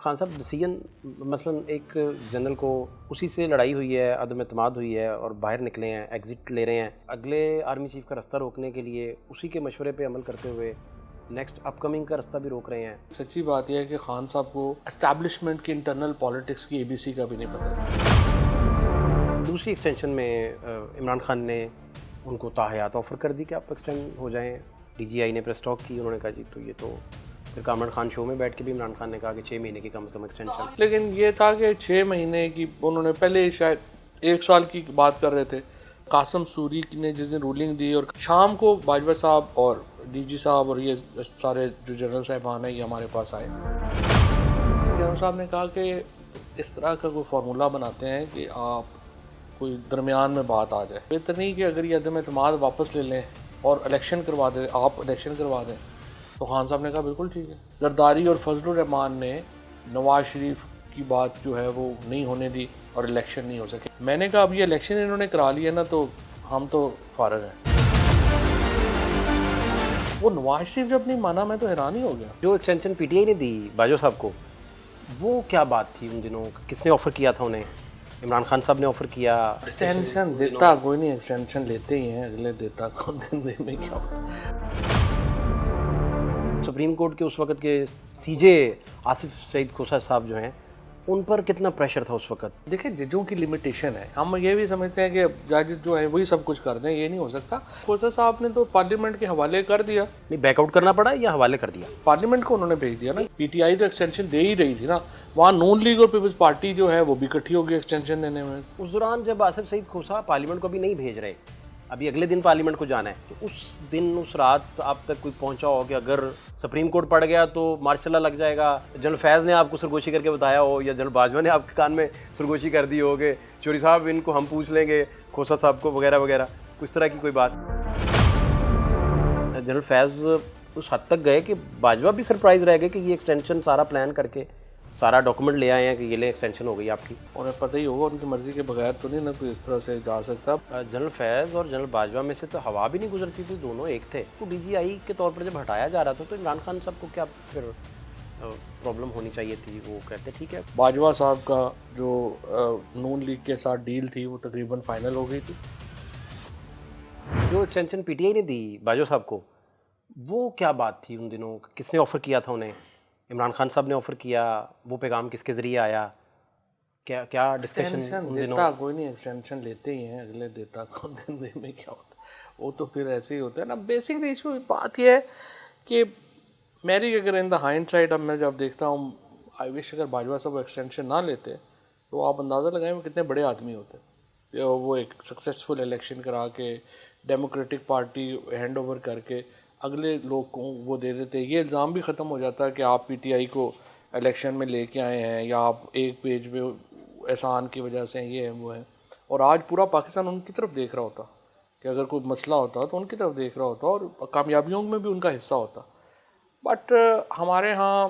खान साहब डिसीजन मसलन एक जनरल को उसी से लड़ाई हुई है, अदम एतमाद हुई है और बाहर निकले हैं, एग्ज़िट ले रहे हैं, अगले आर्मी चीफ का रास्ता रोकने के लिए उसी के मशवरे पे अमल करते हुए नेक्स्ट अपकमिंग का रास्ता भी रोक रहे हैं। सच्ची बात यह है कि खान साहब को एस्टैब्लिशमेंट की इंटरनल पॉलिटिक्स की ABC का भी नहीं पता। दूसरी एक्सटेंशन में इमरान खान ने उनको ताहयात ऑफ़र कर दी कि आप एक्सटेंड हो जाएं। DGI ने प्रेस टॉक की, उन्होंने कहा जी तो ये तो फिर कामरान खान शो में बैठ के भी इमरान खान ने कहा कि 6 महीने की कम से कम एक्सटेंशन। लेकिन ये था कि 6 महीने की उन्होंने पहले शायद 1 साल की बात कर रहे थे। कासम सूरी ने जिस दिन रूलिंग दी और शाम को बाजवा साहब और DG साहब और ये सारे जो जनरल साहबान हैं ये हमारे पास आए। जनरल साहब ने कहा कि इस तरह का कोई फार्मूला बनाते हैं कि आप कोई दरमियान में बात आ जाए। बेहतर नहीं कि अगर ये अदम एतमाद वापस ले लें और इलेक्शन करवा दें, आप इलेक्शन करवा दें। तो खान साहब ने कहा बिल्कुल ठीक है। जरदारी और फजलुर रहमान ने नवाज शरीफ की बात जो है वो नहीं होने दी और इलेक्शन नहीं हो सके। मैंने कहा अब ये इलेक्शन इन्होंने करा लिया ना तो हम तो फारग हैं। वो नवाज शरीफ जब नहीं माना मैं तो हैरान ही हो गया। जो एक्सटेंशन PTI ने दी बाजवा साहब को, वो क्या बात थी उन दिनों? किसने ऑफ़र किया था उन्हें? इमरान खान साहब ने ऑफ़र किया। एक्सटेंशन देता कोई नहीं, एक्सटेंशन लेते ही हैं, अगले देता कौन देने में क्या होता। सुप्रीम कोर्ट के उस वक़्त के CJ आसिफ सईद खोसा साहब जो हैं, उन पर कितना प्रेशर था उस वक़्त? देखिए जजों की लिमिटेशन है। हम ये भी समझते हैं कि जज जो है वही सब कुछ कर दें, ये नहीं हो सकता। खोसा साहब ने तो पार्लियामेंट के हवाले कर दिया। नहीं, बैकआउट करना पड़ा या हवाले कर दिया? पार्लियामेंट को उन्होंने भेज दिया ना। PTI तो एक्सटेंशन दे ही रही थी ना, वहाँ नून लीग और पीपल्स पार्टी जो है वो भी इकट्ठी होगी एक्सटेंशन देने में। उस दौरान जब आसिफ सईद खोसा पार्लियामेंट को भी नहीं भेज रहे, अभी अगले दिन पार्लियामेंट को जाना है, तो उस दिन उस रात आप तक कोई पहुंचा हो कि अगर सुप्रीम कोर्ट पड़ गया तो मार्शल लॉ लग जाएगा? जनरल फैज़ ने आपको सरगोशी करके बताया हो या जनरल बाजवा ने आपके कान में सरगोशी कर दी हो कि चोरी साहब इनको हम पूछ लेंगे, खोसा साहब को वगैरह वगैरह, कुछ तरह की कोई बात? जनरल फैज़ उस हद तक गए कि बाजवा भी सरप्राइज़ रह गए कि ये एक्सटेंशन सारा प्लान करके सारा डॉक्यूमेंट ले आए हैं कि ये ले एक्सटेंशन हो गई आपकी। उन्हें पता ही होगा उनकी मर्जी के बगैर तो नहीं ना कोई इस तरह से जा सकता। जनरल फैज़ और जनरल बाजवा में से तो हवा भी नहीं गुजरती थी, दोनों एक थे। तो DGI के तौर पर जब हटाया जा रहा था तो इमरान खान साहब को क्या फिर प्रॉब्लम होनी चाहिए थी? वो कहते ठीक है। बाजवा साहब का जो नून लीग के साथ डील थी वो तकरीबन फाइनल हो गई थी। जो एक्सटेंशन PTI ने दी बाजवा साहब को, वो क्या बात थी उन दिनों? किसने ऑफ़र किया था उन्हें? इमरान खान साहब ने ऑफ़र किया? वो पैगाम किसके ज़रिए आया? क्या क्या डिस्कशन उन दिनों? देता कोई नहीं, एक्सटेंशन लेते ही हैं, अगले देता कौन देने में क्या होता। वो तो फिर ऐसे ही होता है ना। बेसिक इशू बात यह है कि मेरी अगर इन द हाइंडसाइट अब मैं जब देखता हूँ, आई विश अगर बाजवा साहब एक्सटेंशन ना लेते तो आप अंदाज़ा लगाएं वो कितने बड़े आदमी होते। वो एक सक्सेसफुल इलेक्शन करा के डेमोक्रेटिक पार्टी हैंड ओवर करके अगले लोग को वो दे देते। ये इल्ज़ाम भी ख़त्म हो जाता है कि आप PTI को इलेक्शन में लेके आए हैं या आप एक पेज पे एहसान की वजह से ये है वो है। और आज पूरा पाकिस्तान उनकी तरफ देख रहा होता कि अगर कोई मसला होता तो उनकी तरफ देख रहा होता और कामयाबियों में भी उनका हिस्सा होता। बट हमारे यहाँ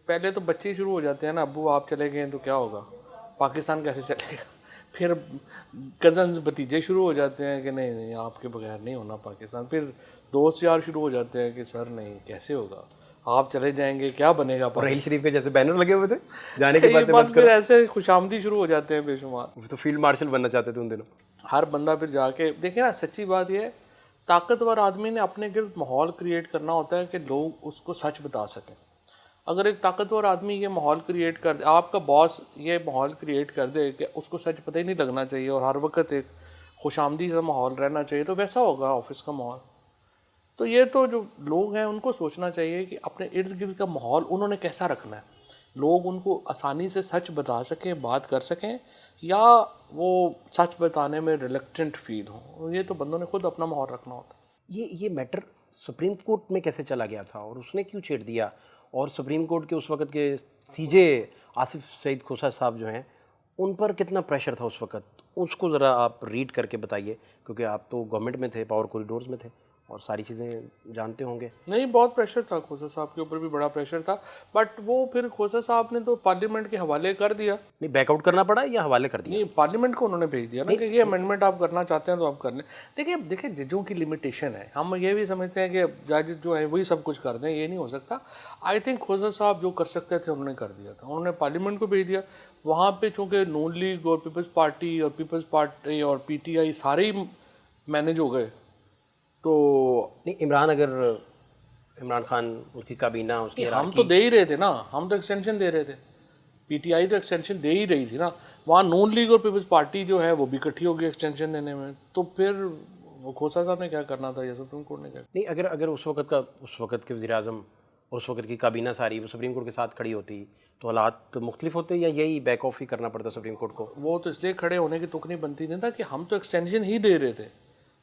पहले तो बच्चे ही शुरू हो जाते हैं ना, अब्बू आप चले गए तो क्या होगा, पाकिस्तान कैसे चलेगा। फिर कज़न्स भतीजे शुरू हो जाते हैं कि नहीं नहीं आपके बगैर नहीं होना पाकिस्तान। फिर दोस्त यार शुरू हो जाते हैं कि सर नहीं कैसे होगा, आप चले जाएंगे क्या बनेगा। रहील शरीफ के जैसे बैनर लगे हुए थे जाने के बाद बस फिर ऐसे खुशामदी शुरू हो जाते हैं बेशुमार। वो तो फील्ड मार्शल बनना चाहते थे उन दिनों। हर बंदा फिर जाके देखे ना, सच्ची बात यह है ताकतवर आदमी ने अपने गिर्द माहौल क्रिएट करना होता है कि लोग उसको सच बता सकें। अगर एक ताकतवर आदमी ये माहौल क्रिएट कर दे, आपका बॉस ये माहौल क्रिएट कर दे कि उसको सच पता ही नहीं लगना चाहिए और हर वक्त एक खुशामदी सा माहौल रहना चाहिए, तो वैसा होगा ऑफिस का माहौल। तो ये तो जो लोग हैं उनको सोचना चाहिए कि अपने इर्द गिर्द का माहौल उन्होंने कैसा रखना है, लोग उनको आसानी से सच बता सकें, बात कर सकें, या वो सच बताने में रिलक्टेंट फील हो। ये तो बंदों ने खुद अपना माहौल रखना होता है। ये मैटर सुप्रीम कोर्ट में कैसे चला गया था और उसने क्यों छेड़ दिया? और सुप्रीम कोर्ट के उस वक़्त के CJ आसिफ सईद खोसा साहब जो हैं, उन पर कितना प्रेशर था उस वक़्त? उसको ज़रा आप रीड करके बताइए, क्योंकि आप तो गवर्नमेंट में थे, पावर कॉरिडोर्स में थे और सारी चीज़ें जानते होंगे। नहीं, बहुत प्रेशर था, खोसा साहब के ऊपर भी बड़ा प्रेशर था, बट वो फिर खोसा साहब ने तो पार्लियामेंट के हवाले कर दिया। नहीं, बैकआउट करना पड़ा या हवाले कर दिया? नहीं, पार्लियामेंट को उन्होंने भेज दिया ना कि ये अमेंडमेंट आप करना चाहते हैं तो आप कर लें। देखिए जजों की लिमिटेशन है, हम ये भी समझते हैं कि जज जो है वही सब कुछ कर दें, ये नहीं हो सकता। आई थिंक खोसा साहब जो कर सकते थे उन्होंने कर दिया था, उन्होंने पार्लियामेंट को भेज दिया। वहाँ पे चूँकि नून लीग और पीपल्स पार्टी और PTI सारे ही मैनेज हो गए, तो नहीं, इमरान खान, उसकी काबीना, उसकी हम तो दे ही रहे थे ना, हम तो एक्सटेंशन दे रहे थे। PTI तो एक्सटेंशन दे ही रही थी ना, वहाँ नून लीग और पीपल्स पार्टी जो है वो भी इकट्ठी होगी एक्सटेंशन देने में, तो फिर वो खोसा साहब ने क्या करना था या सुप्रीम कोर्ट ने क्या? नहीं, अगर अगर उस वक्त के वज़ीर-ए-आज़म और उस वक्त की काबीना सारी वो सुप्रीम कोर्ट के साथ खड़ी होती तो हालात मुख्तलिफ होते, या यही बैक ऑफ ही करना पड़ता सुप्रीम कोर्ट को? वो तो इसलिए खड़े होने की तुक नहीं बनती नहीं था कि हम तो एक्सटेंशन ही दे रहे थे,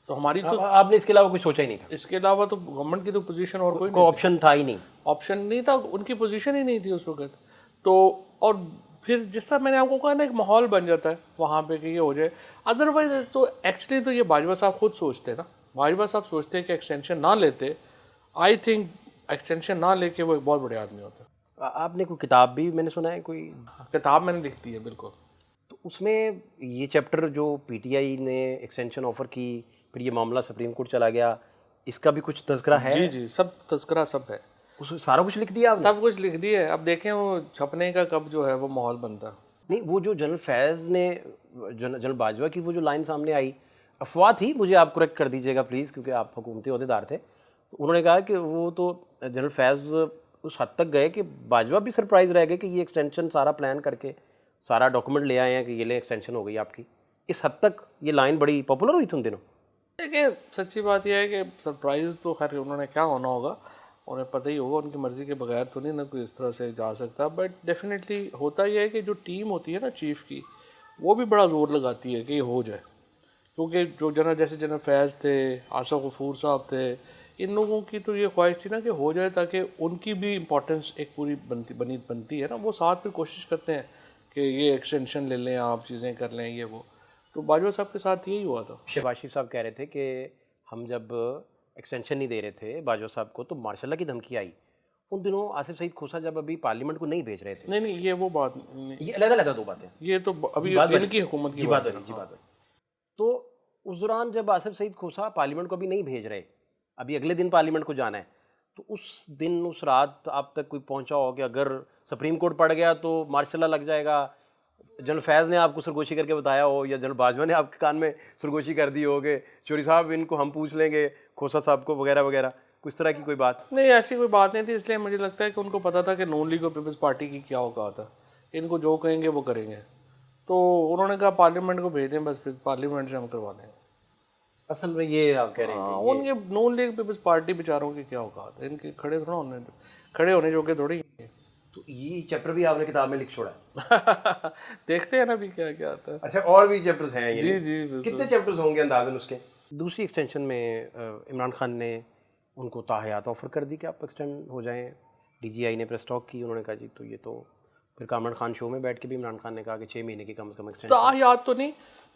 तो हमारी तो आपने इसके अलावा कुछ सोचा ही नहीं था? इसके अलावा तो गवर्नमेंट की तो पोजीशन और कोई कोई ऑप्शन था ही नहीं? ऑप्शन नहीं था, उनकी पोजीशन ही नहीं थी उस वक्त। तो और फिर जिस तरह मैंने आपको कहा ना, एक माहौल बन जाता है वहाँ पे कि ये हो जाए। अदरवाइज तो एक्चुअली तो ये बाजवा साहब खुद सोचते ना, बाजवा साहब सोचते हैं कि एक्सटेंशन ना लेते, आई थिंक एक्सटेंशन ना लेके वो एक बहुत बड़े आदमी होते। आपने कोई किताब भी, मैंने सुना है, कोई किताब मैंने लिख दी है, बिल्कुल। तो उसमें ये चैप्टर जो PTI ने एक्सटेंशन ऑफर की, फिर ये मामला सुप्रीम कोर्ट चला गया, इसका भी कुछ तज़किरा है? जी जी, सब तज़किरा सब है, उसमें सारा कुछ लिख दिया आपने? सब कुछ लिख दिया है। अब देखें वो छपने का कब जो है वो माहौल बनता। नहीं, वो जो जनरल फैज़ ने, जनरल बाजवा की वो जो लाइन सामने आई, अफवाह थी, मुझे आप करेक्ट कर दीजिएगा प्लीज़, क्योंकि आप हुकूमती अहदेदार थे, तो उन्होंने कहा कि वो तो जनरल फैज़ उस हद तक गए कि बाजवा भी सरप्राइज़ रह गए कि ये एक्सटेंशन सारा प्लान करके सारा डॉक्यूमेंट ले आए हैं कि ये ले एक्सटेंशन हो गई आपकी। इस हद तक ये लाइन बड़ी पॉपुलर हुई थी उन दिनों। देखिए, सच्ची बात यह है कि सरप्राइज़ तो खैर उन्होंने क्या होना होगा, उन्हें पता ही होगा, उनकी मर्ज़ी के बगैर तो नहीं ना कोई इस तरह से जा सकता। बट डेफिनेटली होता यह है कि जो टीम होती है ना चीफ़ की, वो भी बड़ा ज़ोर लगाती है कि ये हो जाए, क्योंकि जो जनरल फैज़ थे, आसिफ गफूर साहब थे, इन लोगों की तो ये ख्वाहिश थी ना कि हो जाए, ताकि उनकी भी इम्पोर्टेंस एक पूरी बनती है ना। वो साथ फिर कोशिश करते हैं कि ये एक्सटेंशन ले लें, आप चीज़ें कर लें, ये वो। तो बाजवा साहब के साथ यही हुआ था। शहबाज शरीफ साहब कह रहे थे कि हम जब एक्सटेंशन नहीं दे रहे थे बाजवा साहब को, तो मार्शल की धमकी आई। उन दिनों आसिफ सईद खोसा जब अभी पार्लियामेंट को नहीं भेज रहे थे। नहीं, ये वो बात नहीं, ये अलग-अलग दो बातें। ये तो अभी इनकी हुकूमत की बात है। तो उस दौरान जब आसिफ सईद खोसा पार्लियामेंट को अभी नहीं भेज रहे, अभी अगले दिन पार्लियामेंट को जाना है, तो उस दिन, उस रात आप तक कोई पहुंचा हो कि अगर सुप्रीम कोर्ट पड़ गया तो मार्शल लग जाएगा, जनरल फैज़ ने आपको सरगोशी करके बताया हो, या जनरल बाजवा ने आपके कान में सरगोशी कर दी हो कि चौधरी साहब इनको हम पूछ लेंगे, खोसा साहब को, वगैरह वगैरह, कुछ तरह की कोई बात? नहीं, ऐसी कोई बात नहीं थी। इसलिए मुझे लगता है कि उनको पता था कि नून लीग और पीपल्स पार्टी की क्या औकात है, इनको जो कहेंगे वो करेंगे। तो उन्होंने कहा पार्लियामेंट को भेज दें, बस फिर पार्लियामेंट से हम करवा दें। असल में ये आप कह रहे हैं कि उनके नून लीग पीपल्स पार्टी बेचारों की क्या औकात है, इनके खड़े होने जोगे थोड़ी हैं। तो ये चैप्टर भी आपने किताब में लिख छोड़ा है? देखते हैं ना अभी क्या क्या आता है। अच्छा, और भी चैप्टर्स हैं ये? जी जी, बिल्कुल। कितने चैप्टर्स होंगे अंदाजन उसके? दूसरी एक्सटेंशन में इमरान खान ने उनको ताहयात ऑफ़र कर दी कि आप एक्सटेंड हो जाएं। DGI ने प्रेस टॉक की, उन्होंने कहा जी, तो ये तो फिर कामरान खान शो में बैठ के भी इमरान खान ने कहा कि 6 महीने की कम से कम एक्सटेंड। ताहयात तो नहीं,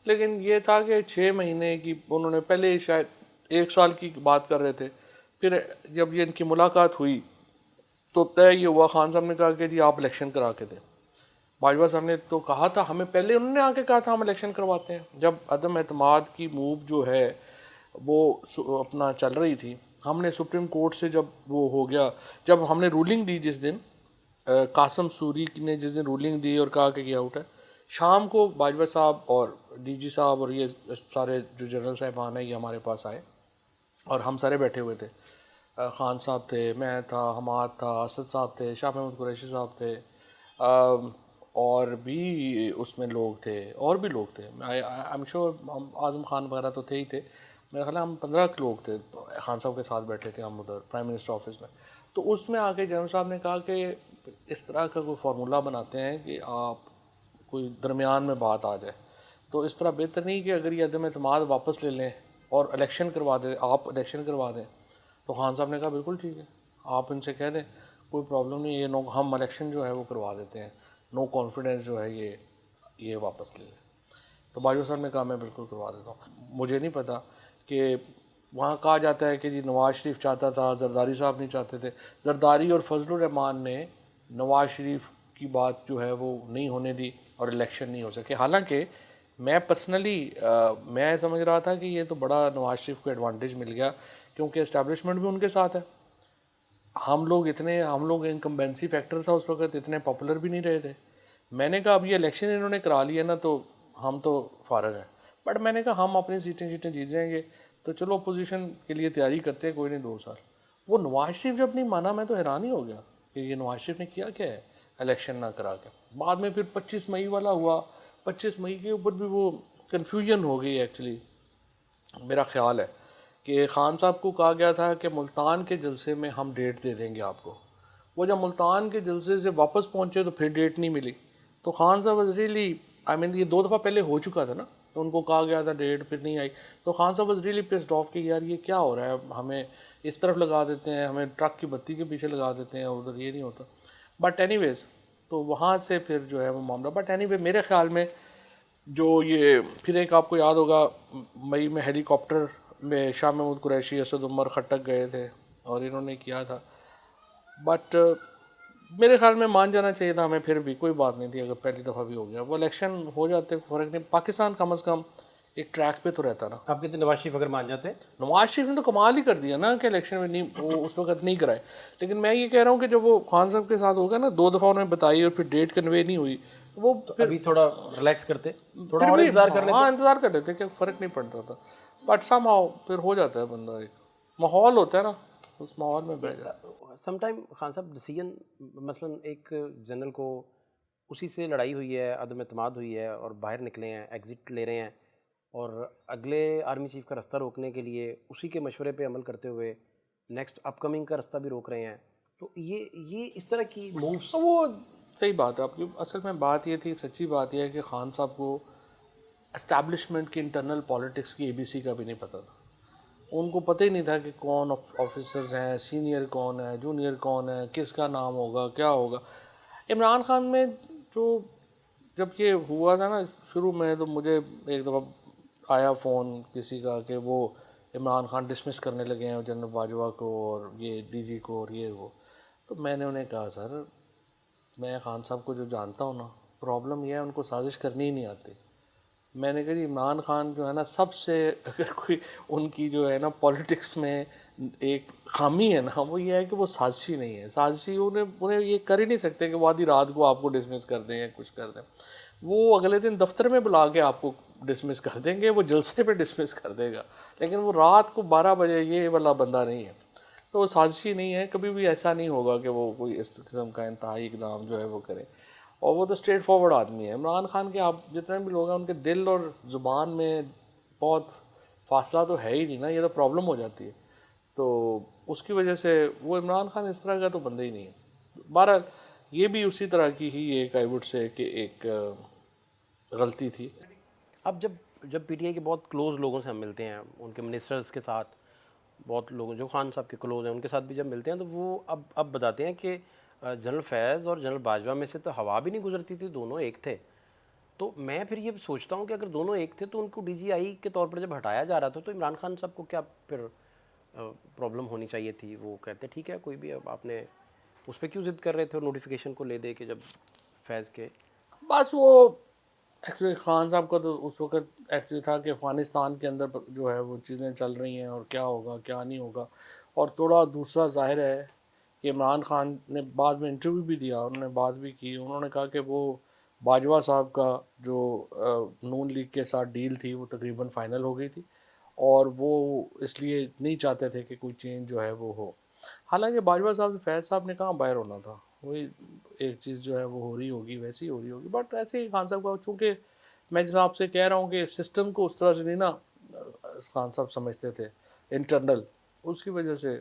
लेकिन ये था कि 6 महीने की, उन्होंने पहले शायद 1 साल की बात कर रहे थे। फिर जब ये इनकी मुलाकात हुई तो तय ये हुआ, खान साहब ने कहा कि जी आप इलेक्शन करा के दें। बाजवा साहब ने तो कहा था हमें, पहले उन्होंने आके कहा था हम इलेक्शन करवाते हैं। जब अदम एतमाद की मूव जो है वो अपना चल रही थी, हमने सुप्रीम कोर्ट से जब वो हो गया, जब हमने रूलिंग दी जिस दिन, कासम सूरी ने जिस दिन रूलिंग दी और कहा कि ये आउट है, शाम को बाजवा साहब और DG साहब और ये सारे जो जनरल साहबान हैं ये हमारे पास आए और हम सारे बैठे हुए थे। खान साहब थे, मैं था, हमाद था, असद साहब थे, शाह महमूद कुरैशी साहब थे, और भी उसमें लोग थे, और भी लोग थे। आई एम श्योर हम आज़म खान वगैरह तो थे ही थे। मेरा ख्याल है हम 15 लोग थे खान साहब के साथ बैठे थे हम उधर प्राइम मिनिस्टर ऑफिस में। तो उसमें आके जनरल साहब ने कहा कि इस तरह का कोई फार्मूला बनाते हैं कि आप कोई दरमियान में बात आ जाए। तो इस तरह बेहतर नहीं कि अगर ये अदम एतमाद वापस ले लें और इलेक्शन करवा दें, आप इलेक्शन करवा दें। तो खान साहब ने कहा बिल्कुल ठीक है, आप इनसे कह दें, कोई प्रॉब्लम नहीं है, हम इलेक्शन जो है वो करवा देते हैं, नो कॉन्फिडेंस जो है ये वापस ले लें। तो बाजवा साहब ने कहा मैं बिल्कुल करवा देता हूँ। मुझे नहीं पता कि वहाँ कहा जाता है कि जी नवाज शरीफ चाहता था, जरदारी साहब नहीं चाहते थे। जरदारी और फजलुर रहमान ने नवाज शरीफ की बात जो है वो नहीं होने दी और इलेक्शन नहीं हो सके। हालांकि मैं पर्सनली मैं समझ रहा था कि ये तो बड़ा नवाज शरीफ को एडवांटेज मिल गया, क्योंकि इस्टेब्लिशमेंट भी उनके साथ है। हम लोग इनकम्बेंसी फैक्टर था उस वक्त, इतने पॉपुलर भी नहीं रहे थे। मैंने कहा अब ये इलेक्शन इन्होंने करा लिया ना, तो हम तो फारग हैं। बट मैंने कहा हम अपनी सीटें जीत जाएंगे, तो चलो अपोजिशन के लिए तैयारी करते हैं, कोई नहीं 2 साल। वो नवाज शरीफ जब नहीं माना, मैं तो हैरान ही हो गया कि ये नवाज शरीफ ने किया क्या है इलेक्शन ना करा के। बाद में फिर 25 मई वाला हुआ, 25 मई के ऊपर भी वो कन्फ्यूजन हो गई एक्चुअली। मेरा ख्याल है कि ख़ान साहब को कहा गया था कि मुल्तान के जलसे में हम डेट दे देंगे आपको। वो जब मुल्तान के जलसे से वापस पहुँचे तो फिर डेट नहीं मिली। तो ख़ान साहब वॉज रियली, आई मीन ये 2 दफ़ा पहले हो चुका था ना, तो उनको कहा गया था डेट, फिर नहीं आई। तो ख़ान साहब वॉज रियली पिस्ड ऑफ कि यार ये क्या हो रहा है, हमें इस तरफ लगा देते हैं, हमें ट्रक की बत्ती के पीछे लगा देते हैं, उधर ये नहीं होता। बट एनीवेज तो वहाँ से फिर जो है वो मामला, बट एनीवे मेरे ख्याल में जो ये फिर एक आपको याद होगा मई में हेलीकॉप्टर में शाह महमूद कुरैशी, असद उमर खट्टक गए थे और इन्होंने किया था। बट मेरे ख्याल में मान जाना चाहिए था हमें, फिर भी कोई बात नहीं थी अगर पहली दफ़ा भी हो गया। वो इलेक्शन हो जाते फ़र्क नहीं, पाकिस्तान कम से कम एक ट्रैक पे तो रहता ना। आप कहते नवाज शरीफ अगर मान जाते? नवाज शरीफ ने तो कमाल ही कर दिया ना कि इलेक्शन में नहीं, वो उस वक्त नहीं कराए। लेकिन मैं ये कह रहा हूँ कि जब वो खान साहब के साथ हो गया ना, 2 दफ़ा उन्होंने बताई और फिर डेट कन्वे नहीं हुई, वो तो अभी थोड़ा रिलैक्स करते, थोड़ा फिर और भी इंतजार कर लेते। हाँ इंतज़ार कर लेते कि फ़र्क नहीं पड़ता था। बट समहाउ फिर हो जाता है बंदा, एक माहौल होता है ना, उस माहौल में बैठ जाता है। समटाइम खान साहब डिसीजन, मसलन एक जनरल को उसी से लड़ाई हुई है, अदम एतमाद हुई है और बाहर निकले हैं, एग्ज़िट ले रहे हैं और अगले आर्मी चीफ का रास्ता रोकने के लिए उसी के मशवरे पे अमल करते हुए नेक्स्ट अपकमिंग का रास्ता भी रोक रहे हैं। तो ये इस तरह की मूव्स, तो वो सही बात है आपकी। असल में बात ये थी, सच्ची बात यह है कि खान साहब को एस्टैब्लिशमेंट की इंटरनल पॉलिटिक्स की ABC का भी नहीं पता था। उनको पता ही नहीं था कि कौन ऑफिसर्स हैं, सीनियर कौन है, जूनियर कौन है, किसका नाम होगा, क्या होगा। इमरान खान में जो जब ये हुआ था ना शुरू में, तो मुझे एक दफ़ा आया फ़ोन किसी का कि वो इमरान खान डिसमिस करने लगे हैं जनरल बाजवा को और ये DG को और ये वो। तो मैंने उन्हें कहा सर, मैं खान साहब को जो जानता हूँ ना, प्रॉब्लम यह है उनको साजिश करनी ही नहीं आती। मैंने कहा जी इमरान खान जो है ना, सबसे अगर कोई उनकी जो है ना पॉलिटिक्स में एक खामी है ना, वो ये है कि वो साजिशी नहीं है। साजिशी उन्हें ये कर ही नहीं सकते कि वो आधी रात को आपको डिसमिस कर दें या कुछ कर दें। वो अगले दिन दफ्तर में बुला के आपको डिसमिस कर देंगे, वो जलसे पे डिसमिस कर देगा, लेकिन वो रात को 12 बजे ये वाला बंदा नहीं है। तो वो साजिशी नहीं है, कभी भी ऐसा नहीं होगा कि वो कोई इस किस्म का इंतहाई इकदाम जो है वो करे। और वो तो स्ट्रेट फॉरवर्ड आदमी है। इमरान खान के आप जितने भी लोग हैं, उनके दिल और ज़ुबान में बहुत फासला तो है ही नहीं ना, ये तो प्रॉब्लम हो जाती है। तो उसकी वजह से वो इमरान खान इस तरह का तो बंदा ही नहीं है। बहरहाल ये भी उसी तरह की ही एक, आई वुड से कि एक गलती थी। अब जब PTI के बहुत क्लोज़ लोगों से हम मिलते हैं, उनके मिनिस्टर्स के साथ, बहुत लोगों जो खान साहब के क्लोज़ हैं उनके साथ भी जब मिलते हैं, तो वो अब बताते हैं कि जनरल फैज़ और जनरल बाजवा में से तो हवा भी नहीं गुजरती थी, दोनों एक थे। तो मैं फिर ये सोचता हूँ कि अगर दोनों एक थे तो उनको DGI के तौर पर जब हटाया जा रहा था, तो इमरान खान साहब को क्या फिर प्रॉब्लम होनी चाहिए थी? वो कहते ठीक है कोई भी, अब आपने उस पर क्यों ज़िद कर रहे थे और नोटिफिकेशन को ले दे के जब फैज़ के। बस वो एक्चुअली खान साहब का तो उस वक्त एक्चुअली था कि अफ़गानिस्तान के अंदर जो है वो चीज़ें चल रही हैं और क्या होगा क्या नहीं होगा। और थोड़ा दूसरा ज़ाहिर है कि इमरान खान ने बाद में इंटरव्यू भी दिया, उन्होंने बात भी की, उन्होंने कहा कि वो बाजवा साहब का जो नून लीग के साथ डील थी वो तकरीबन फ़ाइनल हो गई थी और वो इसलिए नहीं चाहते थे कि कोई चेंज जो है वो हो। हालांकि बाजवा साहब से फैज़ साहब ने कहाँ बाहर होना था, वही एक चीज़ जो है वो हो रही होगी वैसी हो रही होगी। बट ऐसे ही खान साहब का, चूँकि मैं जिस आपसे कह रहा हूँ कि सिस्टम को उस तरह से नहीं ना खान साहब समझते थे इंटरनल, उसकी वजह से